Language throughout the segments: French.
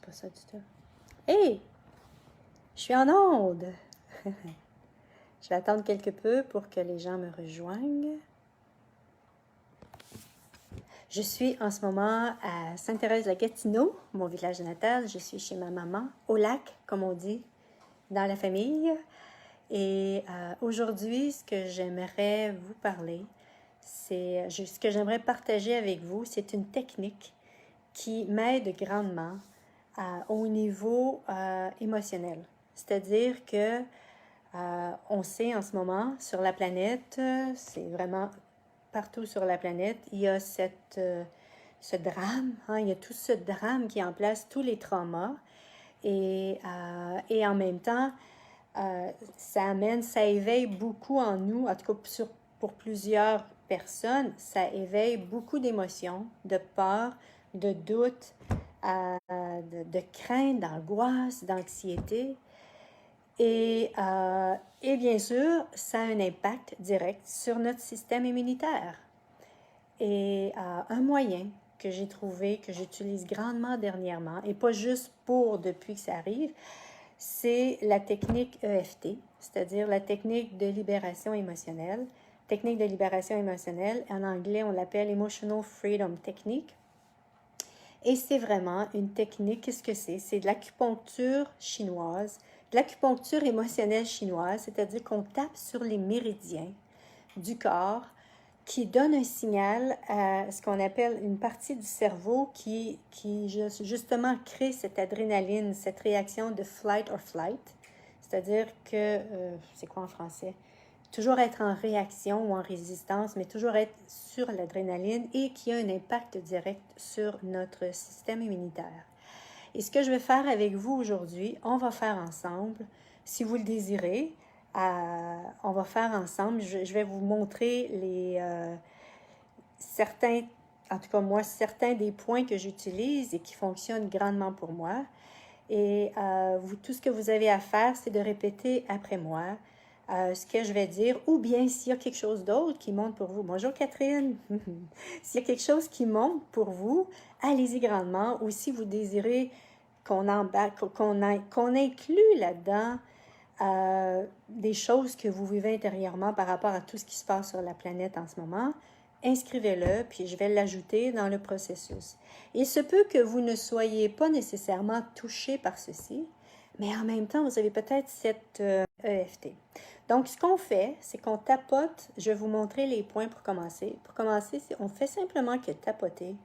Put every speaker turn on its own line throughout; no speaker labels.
pas ça du tout. Hey! Je suis en onde! Je vais attendre quelque peu pour que les gens me rejoignent. Je suis en ce moment à Sainte-Thérèse-la-Gatineau, mon village natal. Je suis chez ma maman, au lac, comme on dit, dans la famille. Et aujourd'hui, ce que j'aimerais vous parler, ce que j'aimerais partager avec vous, c'est une technique qui m'aide grandement au niveau émotionnel. C'est-à-dire que on sait en ce moment sur la planète, c'est vraiment partout sur la planète, il y a ce drame, hein, il y a tout ce drame qui est en place, tous les traumas, et en même temps, ça éveille beaucoup en nous, en tout cas pour plusieurs personnes, ça éveille beaucoup d'émotions, de peur, de doute, de crainte, d'angoisse, d'anxiété. Et bien sûr, ça a un impact direct sur notre système immunitaire. Et un moyen que j'ai trouvé, que j'utilise grandement dernièrement, et pas juste pour depuis que ça arrive, c'est la technique EFT, c'est-à-dire la technique de libération émotionnelle. Technique de libération émotionnelle, en anglais, on l'appelle Emotional Freedom Technique. Et c'est vraiment une technique, qu'est-ce que c'est? C'est de l'acupuncture chinoise, de l'acupuncture émotionnelle chinoise, c'est-à-dire qu'on tape sur les méridiens du corps qui donne un signal à ce qu'on appelle une partie du cerveau qui justement crée cette adrénaline, cette réaction de flight or flight. C'est-à-dire que, c'est quoi en français? Toujours être en réaction ou en résistance, mais toujours être sur l'adrénaline et qui a un impact direct sur notre système immunitaire. Et ce que je vais faire avec vous aujourd'hui, on va faire ensemble, si vous le désirez, on va faire ensemble, je vais vous montrer certains, en tout cas moi, certains des points que j'utilise et qui fonctionnent grandement pour moi. Et tout ce que vous avez à faire, c'est de répéter après moi ce que je vais dire, ou bien s'il y a quelque chose d'autre qui monte pour vous. Bonjour Catherine! S'il y a quelque chose qui monte pour vous, allez-y grandement, ou si vous désirez qu'on inclue là-dedans des choses que vous vivez intérieurement par rapport à tout ce qui se passe sur la planète en ce moment, inscrivez-le, puis je vais l'ajouter dans le processus. Il se peut que vous ne soyez pas nécessairement touché par ceci, mais en même temps, vous avez peut-être cette EFT. Donc, ce qu'on fait, c'est qu'on tapote. Je vais vous montrer les points pour commencer. Pour commencer, on fait simplement que tapoter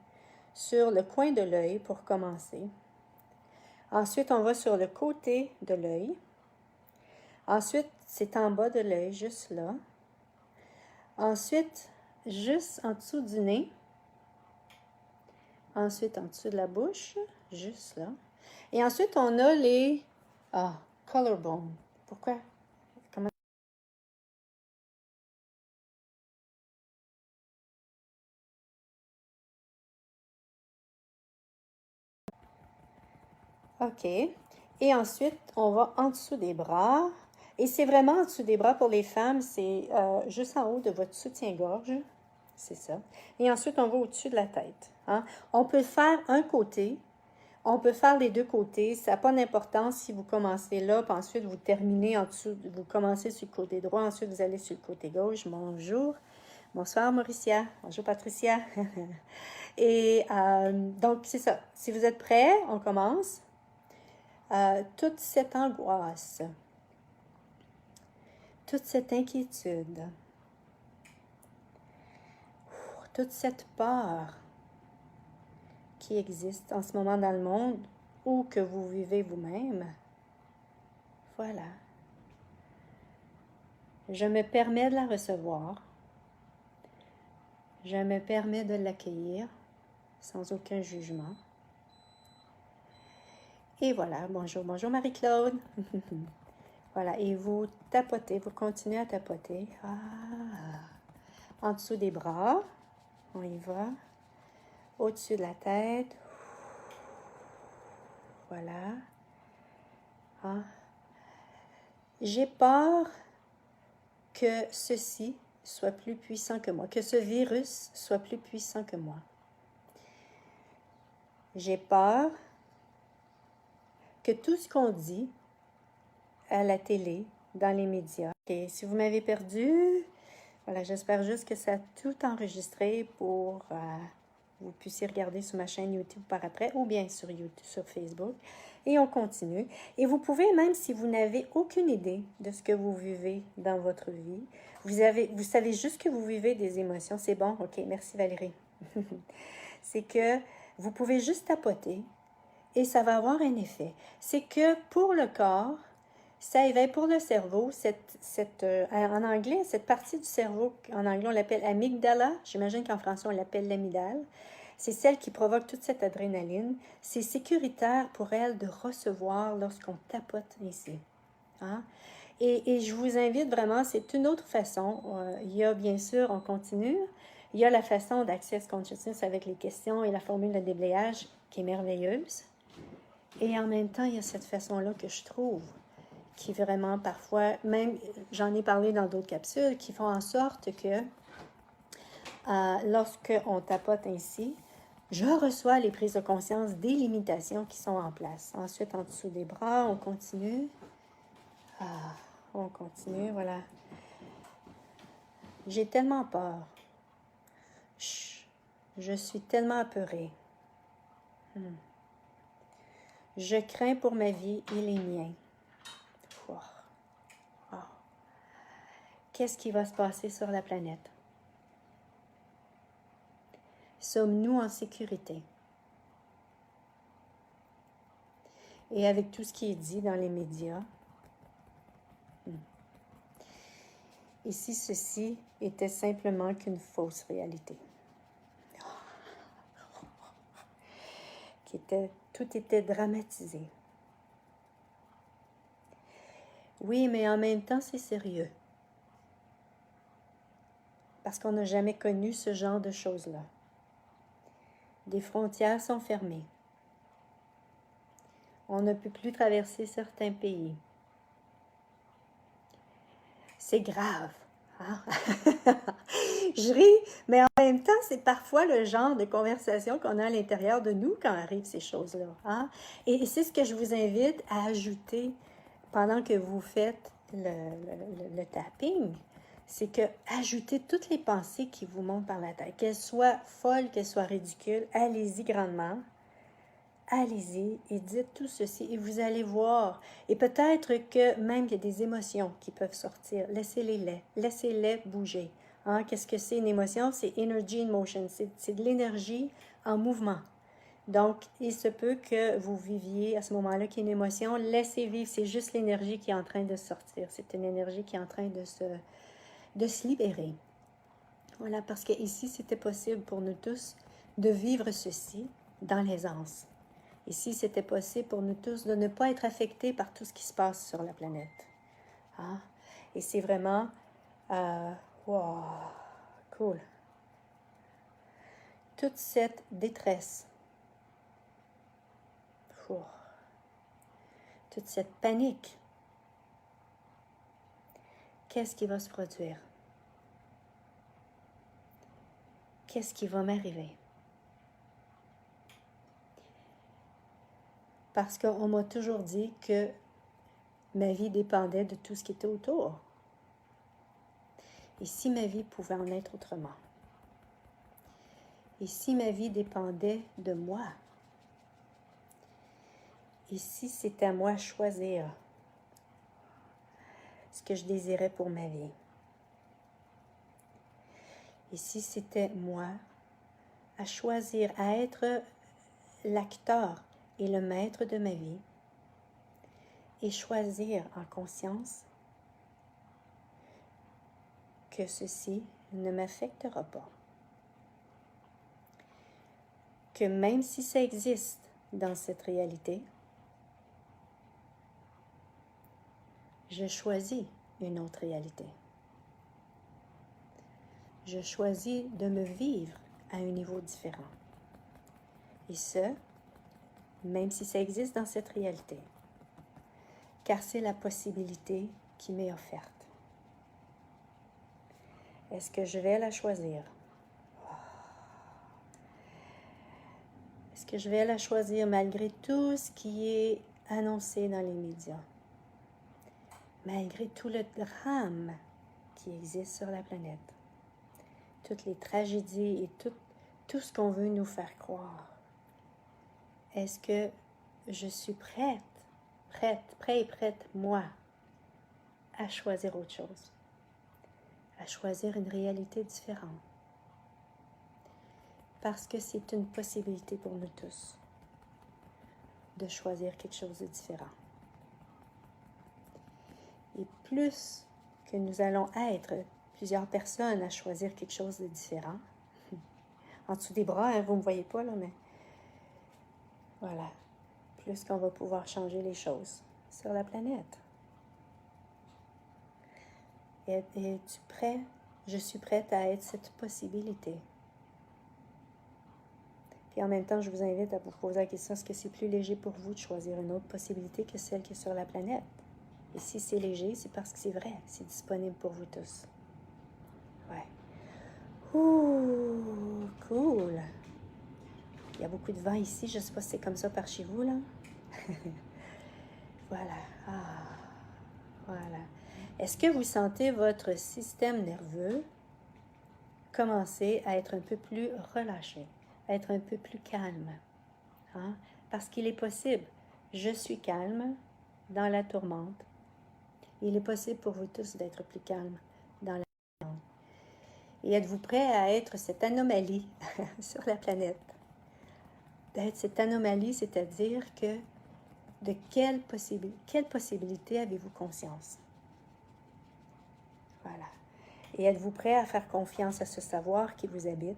sur le coin de l'œil pour commencer. Ensuite, on va sur le côté de l'œil. Ensuite, c'est en bas de l'œil, juste là. Ensuite, juste en dessous du nez. Ensuite, en dessous de la bouche, juste là. Et ensuite, on a les collarbone. Pourquoi? Comment? OK. Et ensuite, on va en dessous des bras. Et c'est vraiment en dessous des bras pour les femmes, c'est juste en haut de votre soutien-gorge. C'est ça. Et ensuite, on va au-dessus de la tête. Hein? On peut faire un côté. On peut faire les deux côtés. Ça n'a pas d'importance si vous commencez là, puis ensuite vous terminez en dessous, vous commencez sur le côté droit, ensuite vous allez sur le côté gauche. Bonjour. Bonsoir Mauricia. Bonjour Patricia. Et donc, c'est ça. Si vous êtes prêts, on commence. Toute cette angoisse, toute cette inquiétude, toute cette peur qui existe en ce moment dans le monde ou que vous vivez vous-même, voilà. Je me permets de la recevoir. Je me permets de l'accueillir sans aucun jugement. Et voilà, bonjour, bonjour Marie-Claude. Voilà, et vous tapotez, vous continuez à tapoter. En dessous des bras, on y va. Au-dessus de la tête. Voilà. J'ai peur que ceci soit plus puissant que moi, que ce virus soit plus puissant que moi. J'ai peur que tout ce qu'on dit à la télé, dans les médias. Et si vous m'avez perdu, voilà, j'espère juste que ça a tout enregistré pour vous puissiez regarder sur ma chaîne YouTube par après ou bien sur YouTube, sur Facebook. Et on continue. Et vous pouvez, même si vous n'avez aucune idée de ce que vous vivez dans votre vie, vous savez juste que vous vivez des émotions. C'est bon? OK, merci Valérie. C'est que vous pouvez juste tapoter et ça va avoir un effet. C'est que pour le corps, ça éveille pour le cerveau, en anglais, cette partie du cerveau, en anglais on l'appelle amygdala, j'imagine qu'en français on l'appelle l'amygdale, c'est celle qui provoque toute cette adrénaline. C'est sécuritaire pour elle de recevoir lorsqu'on tapote ici. Hein? Et je vous invite vraiment, c'est une autre façon. Il y a bien sûr, on continue, il y a la façon d'Access Consciousness avec les questions et la formule de déblayage qui est merveilleuse. Et en même temps, il y a cette façon-là que je trouve qui vraiment parfois, même j'en ai parlé dans d'autres capsules, qui font en sorte que lorsqu'on tapote ainsi, je reçois les prises de conscience des limitations qui sont en place. Ensuite, en dessous des bras, on continue. On continue, voilà. J'ai tellement peur. Chut, je suis tellement apeurée. Je crains pour ma vie et les miens. Oh. Oh. Qu'est-ce qui va se passer sur la planète? Sommes-nous en sécurité? Et avec tout ce qui est dit dans les médias, et si ceci était simplement qu'une fausse réalité? Tout était dramatisé. Oui, mais en même temps, c'est sérieux. Parce qu'on n'a jamais connu ce genre de choses-là. Des frontières sont fermées. On ne peut plus traverser certains pays. C'est grave. Hein? Je ris, mais en même temps, c'est parfois le genre de conversation qu'on a à l'intérieur de nous quand arrivent ces choses-là. Hein? Et c'est ce que je vous invite à ajouter pendant que vous faites le tapping. C'est que ajoutez toutes les pensées qui vous montent par la tête, qu'elles soient folles, qu'elles soient ridicules, allez-y grandement. Allez-y et dites tout ceci et vous allez voir. Et peut-être que même il y a des émotions qui peuvent sortir. Laissez-les bouger. Hein? Qu'est-ce que c'est une émotion? C'est energy in motion. C'est de l'énergie en mouvement. Donc, il se peut que vous viviez à ce moment-là qu'il y ait une émotion. Laissez vivre. C'est juste l'énergie qui est en train de sortir. C'est une énergie qui est en train de se libérer. Voilà, parce que ici, c'était possible pour nous tous de vivre ceci dans l'aisance. Et si c'était possible pour nous tous de ne pas être affectés par tout ce qui se passe sur la planète. Hein? Et c'est vraiment... wow, cool. Toute cette détresse, toute cette panique, qu'est-ce qui va se produire? Qu'est-ce qui va m'arriver? Parce qu'on m'a toujours dit que ma vie dépendait de tout ce qui était autour. Et si ma vie pouvait en être autrement? Et si ma vie dépendait de moi? Et si c'était à moi de choisir ce que je désirais pour ma vie? Et si c'était moi à choisir, à être l'acteur et le maître de ma vie et choisir en conscience que ceci ne m'affectera pas. Que même si ça existe dans cette réalité, je choisis une autre réalité. Je choisis de me vivre à un niveau différent. Et ce, même si ça existe dans cette réalité, car c'est la possibilité qui m'est offerte. Est-ce que je vais la choisir? Est-ce que je vais la choisir malgré tout ce qui est annoncé dans les médias, malgré tout le drame qui existe sur la planète, toutes les tragédies et tout ce qu'on veut nous faire croire, est-ce que je suis prête, prêt et prête, moi, à choisir autre chose, à choisir une réalité différente? Parce que c'est une possibilité pour nous tous de choisir quelque chose de différent. Et plus que nous allons être plusieurs personnes à choisir quelque chose de différent, en dessous des bras, hein, vous ne me voyez pas là, mais voilà, plus qu'on va pouvoir changer les choses sur la planète. Es-tu prêt? Je suis prête à être cette possibilité. Puis en même temps, je vous invite à vous poser la question, est-ce que c'est plus léger pour vous de choisir une autre possibilité que celle qui est sur la planète? Et si c'est léger, c'est parce que c'est vrai, c'est disponible pour vous tous. Ouais. Ouh, cool. Il y a beaucoup de vent ici, je ne sais pas si c'est comme ça par chez vous, là. Voilà. Ah, voilà. Est-ce que vous sentez votre système nerveux commencer à être un peu plus relâché, à être un peu plus calme? Hein? Parce qu'il est possible, je suis calme dans la tourmente. Il est possible pour vous tous d'être plus calme dans la tourmente. Et êtes-vous prêt à être cette anomalie sur la planète? D'être cette anomalie, c'est-à-dire que de quelle possibilité avez-vous conscience? Voilà. Et êtes-vous prêt à faire confiance à ce savoir qui vous habite,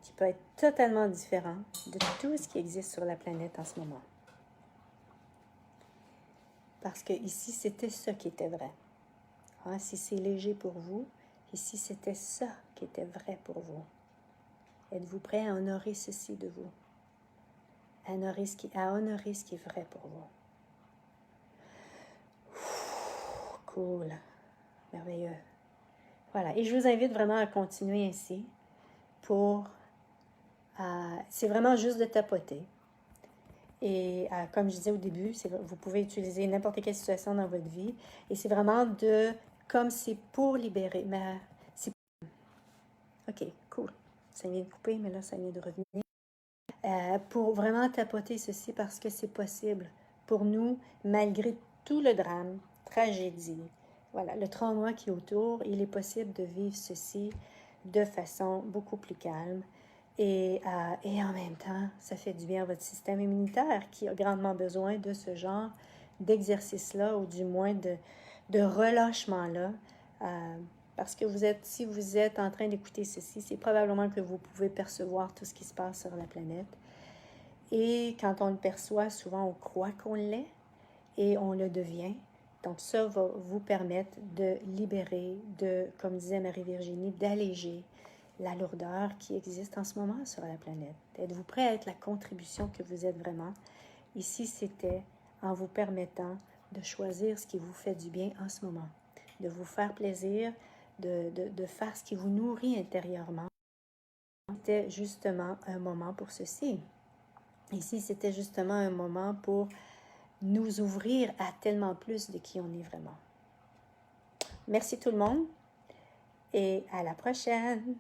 qui peut être totalement différent de tout ce qui existe sur la planète en ce moment? Parce que ici, c'était ça qui était vrai. Hein, si c'est léger pour vous, ici, c'était ça qui était vrai pour vous. Êtes-vous prêt à honorer ceci de vous? À honorer ce qui est vrai pour vous? Cool. Merveilleux. Voilà. Et je vous invite vraiment à continuer ainsi pour... c'est vraiment juste de tapoter. Et comme je disais au début, vous pouvez utiliser n'importe quelle situation dans votre vie. Et c'est vraiment comme c'est pour libérer. Mais OK, cool. Ça vient de couper, mais là, ça vient de revenir. Pour vraiment tapoter ceci parce que c'est possible pour nous, malgré tout le drame, tragédie, voilà, le trauma qui est autour, il est possible de vivre ceci de façon beaucoup plus calme. Et en même temps, ça fait du bien à votre système immunitaire qui a grandement besoin de ce genre d'exercice-là ou du moins de relâchement-là. Parce que si vous êtes en train d'écouter ceci, c'est probablement que vous pouvez percevoir tout ce qui se passe sur la planète. Et quand on le perçoit, souvent on croit qu'on l'est et on le devient. Donc ça va vous permettre de libérer, comme disait Marie-Virginie, d'alléger la lourdeur qui existe en ce moment sur la planète. Êtes-vous prêt à être la contribution que vous êtes vraiment? Ici, c'était en vous permettant de choisir ce qui vous fait du bien en ce moment, de vous faire plaisir, de faire ce qui vous nourrit intérieurement. C'était justement un moment pour ceci. Ici, c'était justement un moment pour nous ouvrir à tellement plus de qui on est vraiment. Merci tout le monde et à la prochaine!